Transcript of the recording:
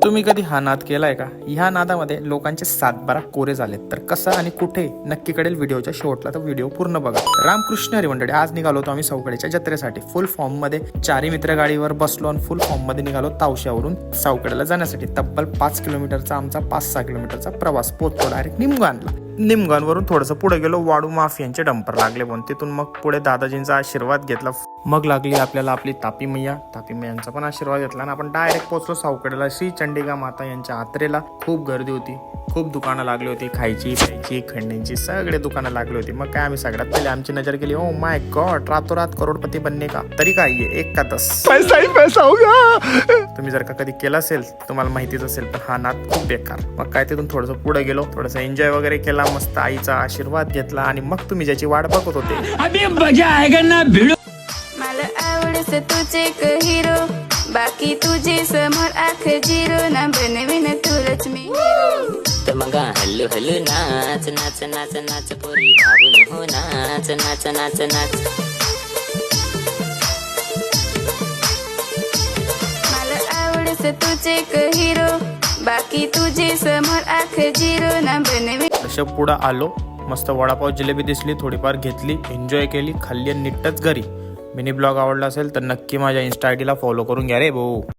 तुम्ही कधी हा नाद केलाय का? ह्या नादामध्ये लोकांचे 7-12 कोरे झालेत. तर कसं आणि कुठे नक्की कळेल व्हिडिओच्या शेवटला, तर व्हिडिओ पूर्ण बघा. रामकृष्ण हरी मंडळी, आज निघालो होतो आम्ही सावखेड्याच्या जत्रेसाठी. फुल फॉर्म मध्ये 4 मित्र गाडीवर बसलो आणि फुल फॉर्म मध्ये निघालो तावश्यावरून सावखेड्याला जाण्यासाठी. तब्बल 5 किलोमीटरचा आमचा 5-6 किलोमीटरचा प्रवास. पोहोचलो डायरेक्ट निमगानला. निमगानवरून थोडंसं पुढे गेलो, वाडू माफियांचे डंपर लागले पण तिथून मग पुढे दादाजींचा आशीर्वाद घेतला. मग लागली आपल्याला आपली तापी मैयांचा पण आशीर्वाद घेतला आणि आपण डायरेक्ट पोहोचलो सावखेड्याला. श्री चंडिका माता यांच्या यात्रेला. खूप गर्दी होती, खूप दुकानं लागली होती, खायची प्यायची खंडींची सगळे दुकानं लागली होती. मग काय आम्ही सगळ्यात पहिले आमची नजर गेली, ओ माय गॉड, रातोरात करोडपती बनणे का? तरी काय आहे, 1 का 10 पैसा ही पैसा होगा. तुम्ही जर का कधी केला असेल तुम्हाला माहितीच असेल, पण हा नाद खूप बेकार. मग काय तिथून थोडंसं पुढे गेलो, थोडंसं एन्जॉय वगैरे केला, मस्त आईचा आशीर्वाद घेतला आणि मग तुम्ही ज्याची वाट बघत होते अभी मजा आएगा ना भिडो. मला आवडस तुझे एक हिरो, बाकी तुझे समोर आख जिरो, ना बनवीन तुलाच मी हिरो. तर मग हल्लू हल्लू नाच नाच नाच नाच पोरी भावून हो नाच नाच नाच नाच. मला आवडस तुझे एक हिरो, बाकी तुझे समोर आख जिरो, ना बनवीन. तसं पुढं आलो. मस्त वडापाव जिलेबी दिसली, थोडीफार घेतली, एन्जॉय केली, खाल्ली आणि निट्टच घरी. मिनी ब्लॉग आवडला असेल तर नक्की माझ्या इन्स्टा आयडीला फॉलो करून घ्या रे भाऊ.